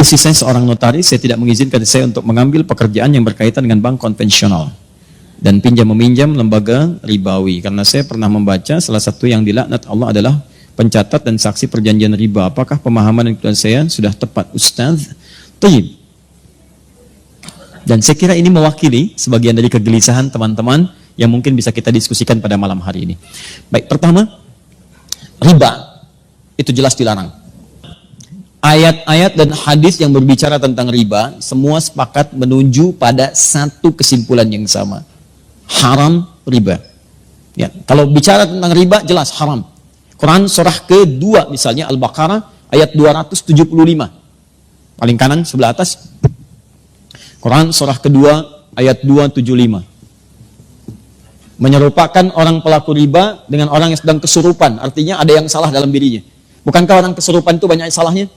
Istri saya seorang notaris, saya tidak mengizinkan saya untuk mengambil pekerjaan yang berkaitan dengan bank konvensional dan pinjam-meminjam lembaga ribawi. Karena saya pernah membaca salah satu yang dilaknat Allah adalah pencatat dan saksi perjanjian riba. Apakah pemahaman dan kebetulan saya sudah tepat, Ustaz? Tayyib. Dan saya kira ini mewakili sebagian dari kegelisahan teman-teman yang mungkin bisa kita diskusikan pada malam hari ini. Baik, pertama, riba itu jelas dilarang. Ayat-ayat dan hadis yang berbicara tentang riba semua sepakat menuju pada satu kesimpulan yang sama. Haram riba. Ya, kalau bicara tentang riba jelas haram. Quran surah kedua misalnya Al-Baqarah ayat 275. Paling kanan sebelah atas. Quran surah kedua ayat 275. Menyerupakan orang pelaku riba dengan orang yang sedang kesurupan. Artinya ada yang salah dalam dirinya. Bukankah orang kesurupan itu banyak salahnya?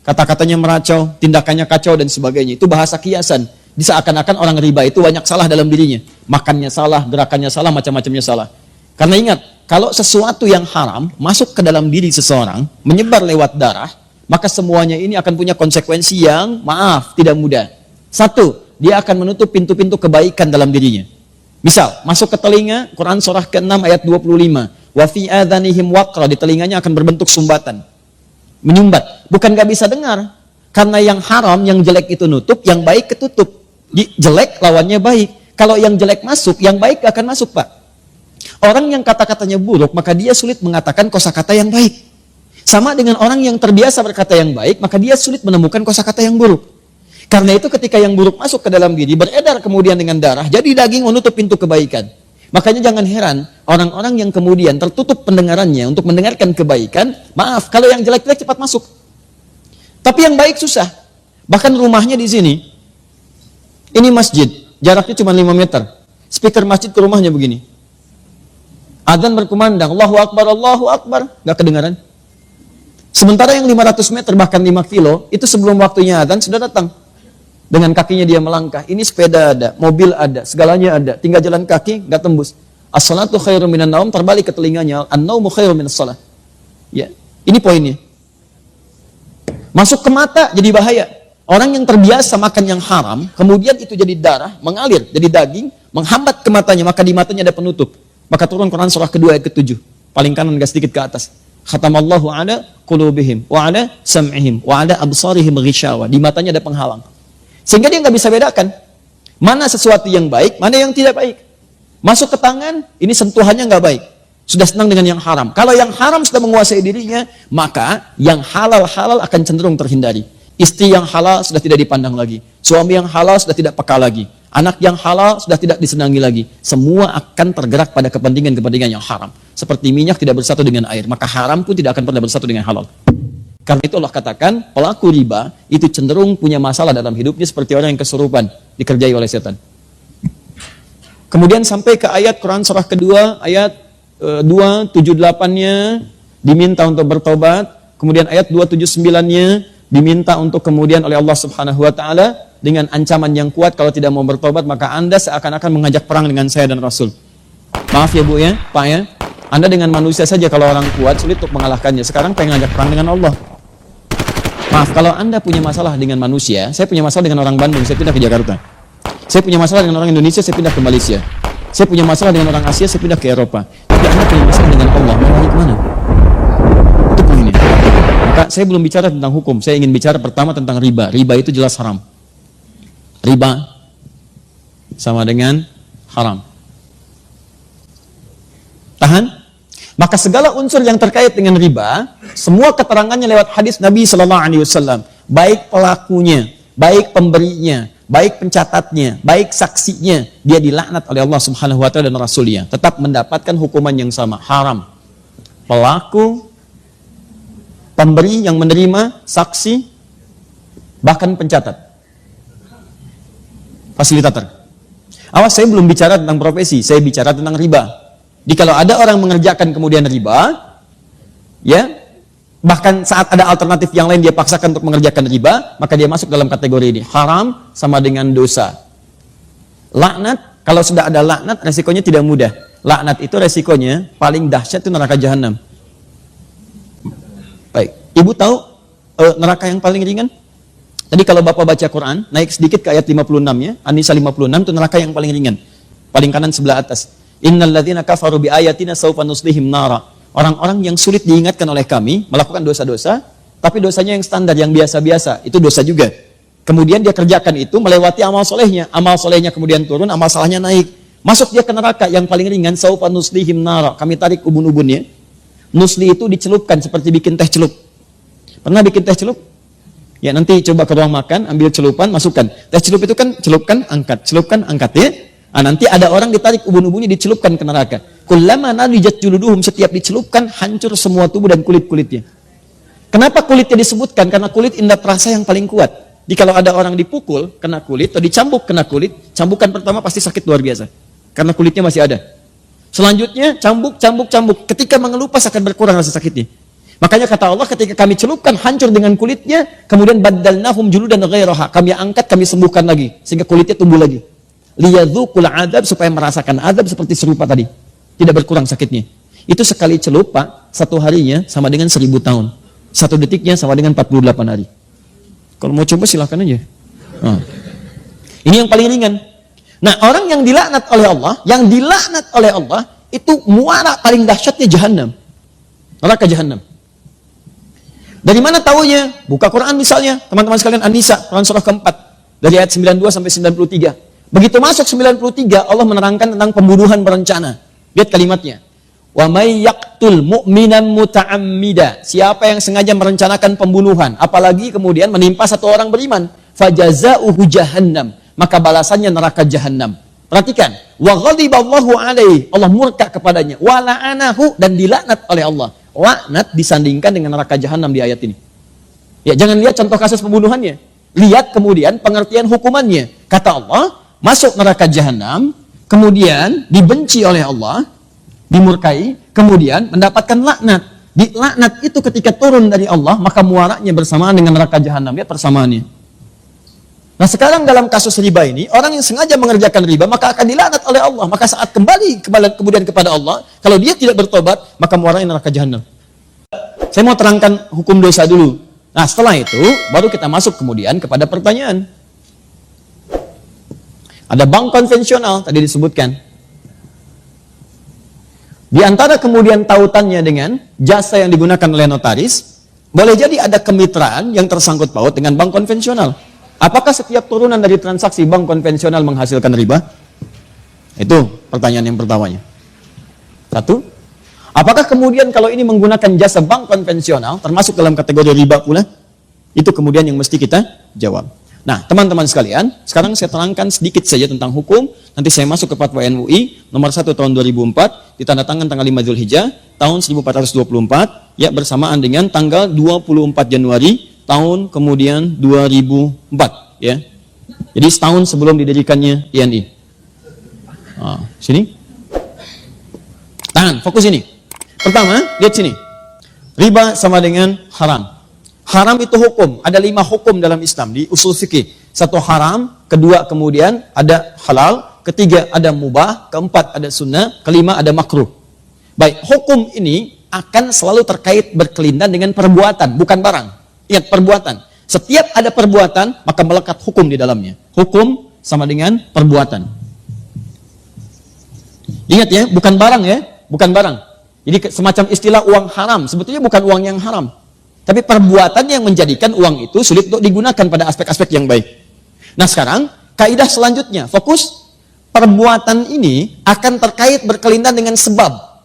Kata-katanya meracau, tindakannya kacau dan sebagainya. Itu bahasa kiasan. Seakan-akan orang riba itu banyak salah dalam dirinya. Makannya salah, gerakannya salah, macam-macamnya salah. Karena ingat, kalau sesuatu yang haram masuk ke dalam diri seseorang, menyebar lewat darah, maka semuanya ini akan punya konsekuensi yang, maaf, tidak mudah. Satu, dia akan menutup pintu-pintu kebaikan dalam dirinya. Misal, masuk ke telinga, Quran surah ke-6 ayat 25. Wa fi adhanihim waqra, di telinganya akan berbentuk sumbatan. Menyumbat. Bukan gak bisa dengar. Karena yang haram, yang jelek itu nutup, yang baik ketutup. Jelek lawannya baik. Kalau yang jelek masuk, yang baik gak akan masuk, Pak. Orang yang kata-katanya buruk, maka dia sulit mengatakan kosakata yang baik. Sama dengan orang yang terbiasa berkata yang baik, maka dia sulit menemukan kosakata yang buruk. Karena itu ketika yang buruk masuk ke dalam diri, beredar kemudian dengan darah, jadi daging menutup pintu kebaikan. Makanya jangan heran, orang-orang yang kemudian tertutup pendengarannya untuk mendengarkan kebaikan, maaf, kalau yang jelek-jelek cepat masuk. Tapi yang baik susah. Bahkan rumahnya di sini, ini masjid, jaraknya cuma 5 meter. Speaker masjid ke rumahnya begini. Adzan berkumandang, Allahu Akbar, gak kedengaran. Sementara yang 500 meter, bahkan 5 kilo, itu sebelum waktunya adzan sudah datang. Dengan kakinya dia melangkah. Ini sepeda ada, mobil ada, segalanya ada. Tinggal jalan kaki, gak tembus. As-salatu khairum minan naum, terbalik ke telinganya. An-naumu khairum minas salat. Ya, ini poinnya. Masuk ke mata jadi bahaya. Orang yang terbiasa makan yang haram, kemudian itu jadi darah, mengalir, jadi daging, menghambat ke matanya, maka di matanya ada penutup. Maka turun Quran surah kedua ayat ke-7. Paling kanan gak sedikit ke atas. Khatamallahu ala qulubihim wa ala sam'ihim wa ala absarihim ghishawa. Di matanya ada penghalang. Sehingga dia nggak bisa bedakan mana sesuatu yang baik, mana yang tidak baik. Masuk ke tangan, ini sentuhannya nggak baik. Sudah senang dengan yang haram. Kalau yang haram sudah menguasai dirinya, maka yang halal-halal akan cenderung terhindari. Istri yang halal sudah tidak dipandang lagi. Suami yang halal sudah tidak peka lagi. Anak yang halal sudah tidak disenangi lagi. Semua akan tergerak pada kepentingan-kepentingan yang haram. Seperti minyak tidak bersatu dengan air, maka haram pun tidak akan pernah bersatu dengan halal. Karena itu Allah katakan, pelaku riba itu cenderung punya masalah dalam hidupnya seperti orang yang kesurupan, dikerjai oleh setan. Kemudian sampai ke ayat Quran surah kedua, ayat 278-nya diminta untuk bertobat. Kemudian ayat 279-nya diminta untuk kemudian oleh Allah Subhanahu wa taala dengan ancaman yang kuat, kalau tidak mau bertobat maka Anda seakan-akan mengajak perang dengan saya dan Rasul. Maaf ya Bu ya, Pak ya. Anda dengan manusia saja kalau orang kuat sulit untuk mengalahkannya. Sekarang pengen ngajak perang dengan Allah. Maaf, kalau Anda punya masalah dengan manusia, saya punya masalah dengan orang Bandung, saya pindah ke Jakarta. Saya punya masalah dengan orang Indonesia, saya pindah ke Malaysia. Saya punya masalah dengan orang Asia, saya pindah ke Eropa. Tapi Anda punya masalah dengan Allah, mau lari kemana? Itu poinnya. Maka saya belum bicara tentang hukum, saya ingin bicara pertama tentang riba. Riba itu jelas haram. Riba sama dengan haram. Tahan. Maka segala unsur yang terkait dengan riba, semua keterangannya lewat hadis Nabi Sallallahu Alaihi Wasallam, baik pelakunya, baik pemberinya, baik pencatatnya, baik saksinya, dia dilaknat oleh Allah Subhanahu Wa Taala dan Rasulnya, tetap mendapatkan hukuman yang sama, haram. Pelaku, pemberi yang menerima, saksi, bahkan pencatat, fasilitator. Awas, saya belum bicara tentang profesi, saya bicara tentang riba. Jadi kalau ada orang mengerjakan kemudian riba, ya, bahkan saat ada alternatif yang lain dia paksakan untuk mengerjakan riba, maka dia masuk dalam kategori ini. Haram sama dengan dosa. Laknat, kalau sudah ada laknat, resikonya tidak mudah. Laknat itu resikonya paling dahsyat itu neraka jahanam. Baik, Ibu tahu neraka yang paling ringan? Tadi kalau Bapak baca Quran, naik sedikit ke ayat 56-nya, An-Nisa 56 itu neraka yang paling ringan. Paling kanan sebelah atas. Innal ladzina kafaru bi ayatina sawfa nuslihim nara. Orang-orang yang sulit diingatkan oleh kami melakukan dosa-dosa, tapi dosanya yang standar, yang biasa-biasa, itu dosa juga. Kemudian dia kerjakan itu melewati amal solehnya. Amal solehnya kemudian turun, amal salahnya naik. Masuk dia ke neraka yang paling ringan, sawfa nuslihim nara. Kami tarik ubun-ubunnya. Nusli itu dicelupkan seperti bikin teh celup. Pernah bikin teh celup? Ya nanti coba ke ruang makan, ambil celupan, masukkan. Teh celup itu kan celupkan, angkat ya. Nah, nanti ada orang ditarik ubun-ubunnya dicelupkan ke neraka. Kullama nadijat juluduhum, setiap dicelupkan hancur semua tubuh dan kulit-kulitnya. Kenapa kulitnya disebutkan? Karena kulit indera perasa yang paling kuat. Jadi kalau ada orang dipukul kena kulit atau dicambuk kena kulit, cambukan pertama pasti sakit luar biasa. Karena kulitnya masih ada. Selanjutnya cambuk. Ketika mengelupas akan berkurang rasa sakitnya. Makanya kata Allah, ketika kami celupkan hancur dengan kulitnya, kemudian baddalnahum juludan ghairaha, kami angkat, kami sembuhkan lagi sehingga kulitnya tumbuh lagi. Liyadzuqul adzab, supaya merasakan azab seperti serupa tadi. Tidak berkurang sakitnya. Itu sekali celup, Pak, satu harinya sama dengan 1000 tahun. Satu detiknya sama dengan 48 hari. Kalau mau coba silahkan aja. Nah. Ini yang paling ringan. Nah, orang yang dilaknat oleh Allah, itu muara paling dahsyatnya jahanam. Neraka jahanam. Dari mana taunya? Buka Quran misalnya, teman-teman sekalian, An-Nisa, Quran surah keempat, dari ayat 92 sampai 93. Begitu masuk 93, Allah menerangkan tentang pembunuhan berencana. Lihat kalimatnya. Wa may yaqtul mu'minan muta'ammida. Siapa yang sengaja merencanakan pembunuhan, apalagi kemudian menimpa satu orang beriman, fajaza'uhu jahannam, maka balasannya neraka jahanam. Perhatikan, wa ghadiballahu alaihi, Allah murka kepadanya, wa la'anahu, dan dilaknat oleh Allah. Laknat disandingkan dengan neraka jahanam di ayat ini. Ya, jangan lihat contoh kasus pembunuhannya. Lihat kemudian pengertian hukumannya. Kata Allah, masuk neraka jahanam, kemudian dibenci oleh Allah, dimurkai, kemudian mendapatkan laknat. Di laknat itu ketika turun dari Allah, maka muaranya bersamaan dengan neraka jahanam. Lihat persamaannya. Nah, sekarang dalam kasus riba ini, orang yang sengaja mengerjakan riba, maka akan dilaknat oleh Allah. Maka saat kembali kemudian kepada Allah, kalau dia tidak bertobat, maka muaranya neraka jahanam. Saya mau terangkan hukum dosa dulu. Nah, setelah itu, baru kita masuk kemudian kepada pertanyaan. Ada bank konvensional, tadi disebutkan. Di antara kemudian tautannya dengan jasa yang digunakan oleh notaris, boleh jadi ada kemitraan yang tersangkut paut dengan bank konvensional. Apakah setiap turunan dari transaksi bank konvensional menghasilkan riba? Itu pertanyaan yang pertamanya. Satu, apakah kemudian kalau ini menggunakan jasa bank konvensional, termasuk dalam kategori riba pula? Itu kemudian yang mesti kita jawab. Nah, teman-teman sekalian, sekarang saya terangkan sedikit saja tentang hukum. Nanti saya masuk ke Fatwa MUI nomor 1 tahun 2004, ditandatangan tanggal 5 Dzulhijjah tahun 1424, ya bersamaan dengan tanggal 24 Januari tahun kemudian 2004, ya. Jadi setahun sebelum didirikannya INI. Nah, sini. Tahan, fokus ini. Pertama, lihat sini. Riba sama dengan haram. Haram itu hukum. Ada 5 hukum dalam Islam di usul fikih. 1 haram, kedua kemudian ada halal, ketiga ada mubah, keempat ada sunnah, kelima ada makruh. Baik, hukum ini akan selalu terkait berkelindan dengan perbuatan, bukan barang. Ingat, perbuatan. Setiap ada perbuatan, maka melekat hukum di dalamnya. Hukum sama dengan perbuatan. Ingat ya, bukan barang ya, bukan barang. Jadi semacam istilah uang haram, sebetulnya bukan uang yang haram. Tapi perbuatan yang menjadikan uang itu sulit untuk digunakan pada aspek-aspek yang baik. Nah sekarang, kaidah selanjutnya, fokus. Perbuatan ini akan terkait berkelindan dengan sebab.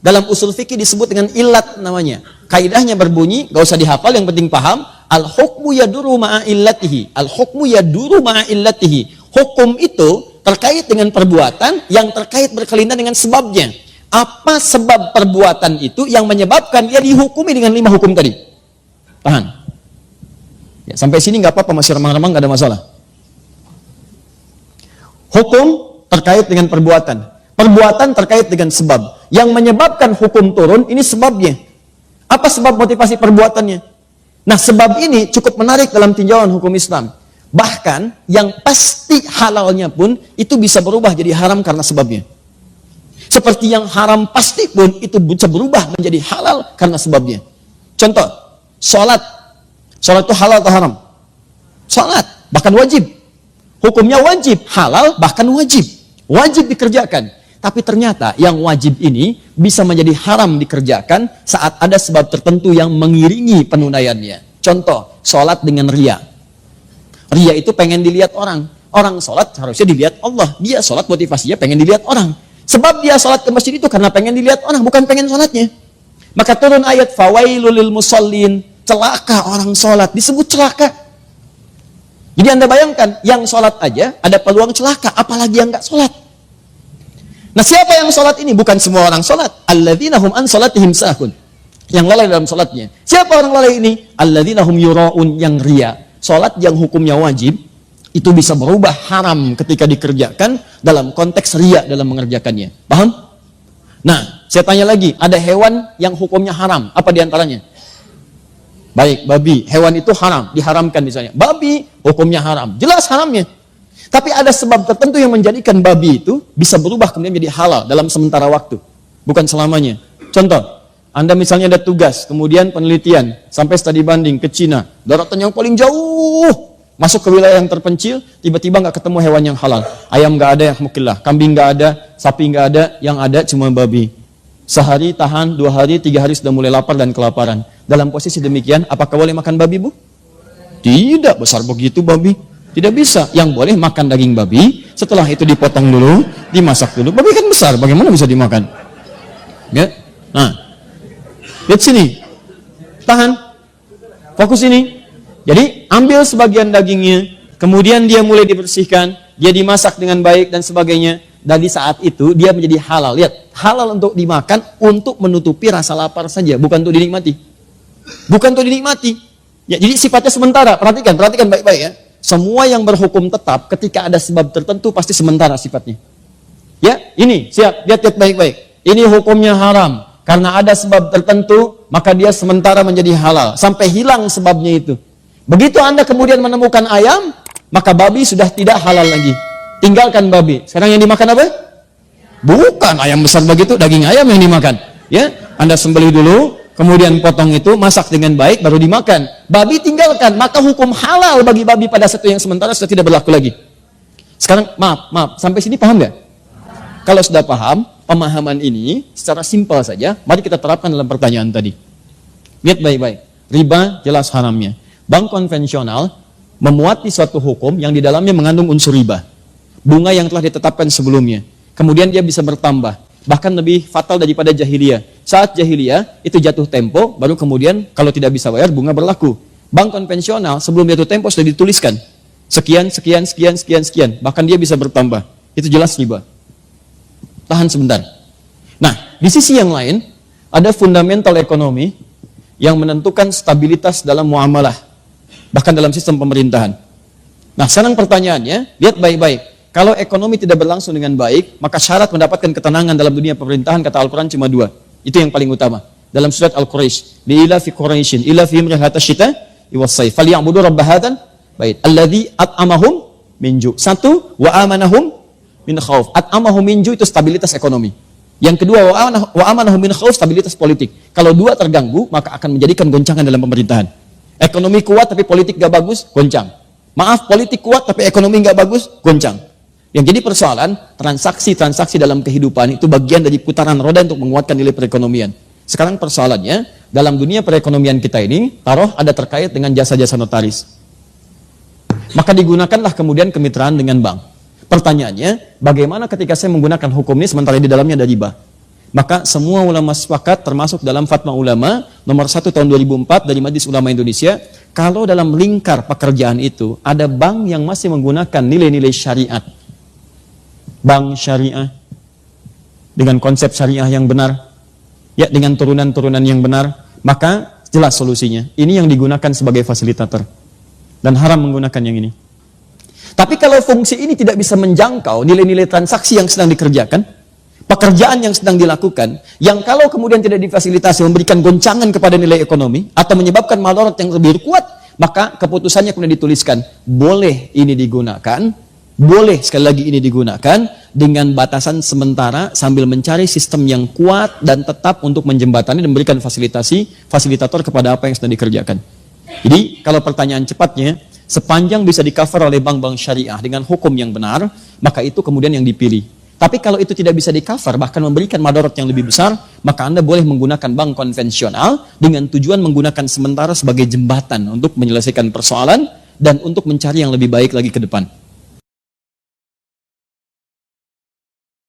Dalam usul fikih disebut dengan ilat namanya. Kaidahnya berbunyi, gak usah dihafal, yang penting paham. Al-hukmu yaduru ma'a illatihi. Al-hukmu yaduru ma'a illatihi. Hukum itu terkait dengan perbuatan yang terkait berkelindan dengan sebabnya. Apa sebab perbuatan itu yang menyebabkan ia dihukumi dengan 5 hukum tadi? Tahan. Ya, sampai sini nggak apa-apa, masih remang-remang, nggak ada masalah. Hukum terkait dengan perbuatan. Perbuatan terkait dengan sebab. Yang menyebabkan hukum turun, ini sebabnya. Apa sebab motivasi perbuatannya? Nah, sebab ini cukup menarik dalam tinjauan hukum Islam. Bahkan, yang pasti halalnya pun, itu bisa berubah jadi haram karena sebabnya. Seperti yang haram pasti pun, itu bisa berubah menjadi halal karena sebabnya. Contoh, sholat. Sholat itu halal atau haram? Salat, bahkan wajib. Hukumnya wajib, halal, bahkan wajib. Wajib dikerjakan. Tapi ternyata yang wajib ini bisa menjadi haram dikerjakan saat ada sebab tertentu yang mengiringi penunaiannya. Contoh, sholat dengan ria. Ria itu pengen dilihat orang. Orang sholat harusnya dilihat Allah. Dia sholat motivasinya pengen dilihat orang. Sebab dia sholat ke masjid itu karena pengen dilihat orang, bukan pengen sholatnya. Maka turun ayat, fawailul lil musallin, celaka orang sholat. Disebut celaka. Jadi Anda bayangkan, yang sholat aja ada peluang celaka, apalagi yang nggak sholat. Nah, siapa yang sholat ini? Bukan semua orang sholat. Alladzina hum an sholatihim sahun. Yang lalai dalam sholatnya. Siapa orang lalai ini? Alladzina hum yura'un, yang ria. Sholat yang hukumnya wajib, itu bisa berubah haram ketika dikerjakan dalam konteks ria dalam mengerjakannya. Paham? Nah, saya tanya lagi, ada hewan yang hukumnya haram. Apa diantaranya? Baik, babi. Hewan itu haram, diharamkan misalnya. Babi, hukumnya haram. Jelas haramnya. Tapi ada sebab tertentu yang menjadikan babi itu bisa berubah kemudian menjadi halal dalam sementara waktu. Bukan selamanya. Contoh, Anda misalnya ada tugas, kemudian penelitian, sampai studi banding ke Cina, daratan yang paling jauh, masuk ke wilayah yang terpencil, tiba-tiba nggak ketemu hewan yang halal. Ayam nggak ada yang mukillah, kambing nggak ada, sapi nggak ada, yang ada cuma babi. Sehari tahan, 2 hari, 3 hari sudah mulai lapar dan kelaparan. Dalam posisi demikian, apakah boleh makan babi, Bu? Tidak, besar begitu babi. Tidak bisa. Yang boleh makan daging babi, setelah itu dipotong dulu, dimasak dulu. Babi kan besar, bagaimana bisa dimakan? Ya. Nah, lihat sini. Tahan. Fokus ini. Jadi, ambil sebagian dagingnya, kemudian dia mulai dibersihkan, dia dimasak dengan baik dan sebagainya. Dari saat itu, dia menjadi halal. Lihat, halal untuk dimakan, untuk menutupi rasa lapar saja, bukan untuk dinikmati. Bukan untuk dinikmati. Ya, jadi sifatnya sementara. Perhatikan baik-baik ya. Semua yang berhukum tetap ketika ada sebab tertentu pasti sementara sifatnya. Ya, ini siap, lihat baik-baik. Ini hukumnya haram karena ada sebab tertentu, maka dia sementara menjadi halal sampai hilang sebabnya itu. Begitu Anda kemudian menemukan ayam, maka babi sudah tidak halal lagi. Tinggalkan babi. Sekarang yang dimakan apa? Bukan ayam besar begitu, daging ayam yang dimakan. Ya, Anda sembelih dulu. Kemudian potong itu, masak dengan baik, baru dimakan. Babi tinggalkan, maka hukum halal bagi babi pada satu yang sementara sudah tidak berlaku lagi. Sekarang, maaf, sampai sini paham nggak? Kalau sudah paham, pemahaman ini secara simpel saja, mari kita terapkan dalam pertanyaan tadi. Lihat baik-baik, riba jelas haramnya. Bank konvensional memuati suatu hukum yang di dalamnya mengandung unsur riba. Bunga yang telah ditetapkan sebelumnya. Kemudian dia bisa bertambah. Bahkan lebih fatal daripada jahiliyah. Saat jahiliyah itu jatuh tempo, baru kemudian kalau tidak bisa bayar bunga berlaku. Bank konvensional sebelum jatuh tempo sudah dituliskan sekian, bahkan dia bisa bertambah. Itu jelas riba. Tahan sebentar. Nah, di sisi yang lain ada fundamental ekonomi yang menentukan stabilitas dalam muamalah, bahkan dalam sistem pemerintahan. Nah, sekarang pertanyaannya, lihat baik-baik. Kalau ekonomi tidak berlangsung dengan baik, maka syarat mendapatkan ketenangan dalam dunia pemerintahan, kata Al-Quran cuma 2. Itu yang paling utama. Dalam surat Al-Quraisy, li'ila fi Quraisyin, ila fihim rihlata syita iwas-sayf, falyabudu rabb hadzal bait, alladzi at'amahum min ju'. 1, wa amanahum min khauf. At'amahum min ju' itu stabilitas ekonomi. Yang kedua, wa amanahum min khauf, stabilitas politik. Kalau 2 terganggu, maka akan menjadikan goncangan dalam pemerintahan. Ekonomi kuat tapi politik gak bagus, goncang. Maaf, politik kuat tapi ekonomi gak bagus, goncang. Yang jadi persoalan, transaksi-transaksi dalam kehidupan itu bagian dari putaran roda untuk menguatkan nilai perekonomian. Sekarang persoalannya, dalam dunia perekonomian kita ini, taruh ada terkait dengan jasa-jasa notaris. Maka digunakanlah kemudian kemitraan dengan bank. Pertanyaannya, bagaimana ketika saya menggunakan hukum ini sementara di dalamnya ada riba? Maka semua ulama sepakat, termasuk dalam Fatwa Ulama nomor 1 tahun 2004 dari Majelis Ulama Indonesia, kalau dalam lingkar pekerjaan itu ada bank yang masih menggunakan nilai-nilai syariat, bank syariah dengan konsep syariah yang benar, ya, dengan turunan-turunan yang benar, maka jelas solusinya. Ini yang digunakan sebagai fasilitator dan haram menggunakan yang ini. Tapi kalau fungsi ini tidak bisa menjangkau nilai-nilai transaksi yang sedang dikerjakan, pekerjaan yang sedang dilakukan, yang kalau kemudian tidak difasilitasi memberikan goncangan kepada nilai ekonomi atau menyebabkan madarat yang lebih kuat, maka keputusannya kemudian dituliskan boleh ini digunakan. Boleh sekali lagi ini digunakan dengan batasan sementara sambil mencari sistem yang kuat dan tetap untuk menjembatani dan memberikan fasilitator kepada apa yang sedang dikerjakan. Jadi kalau pertanyaan cepatnya, sepanjang bisa di-cover oleh bank-bank syariah dengan hukum yang benar, maka itu kemudian yang dipilih. Tapi kalau itu tidak bisa di-cover, bahkan memberikan madarat yang lebih besar, maka Anda boleh menggunakan bank konvensional dengan tujuan menggunakan sementara sebagai jembatan untuk menyelesaikan persoalan dan untuk mencari yang lebih baik lagi ke depan.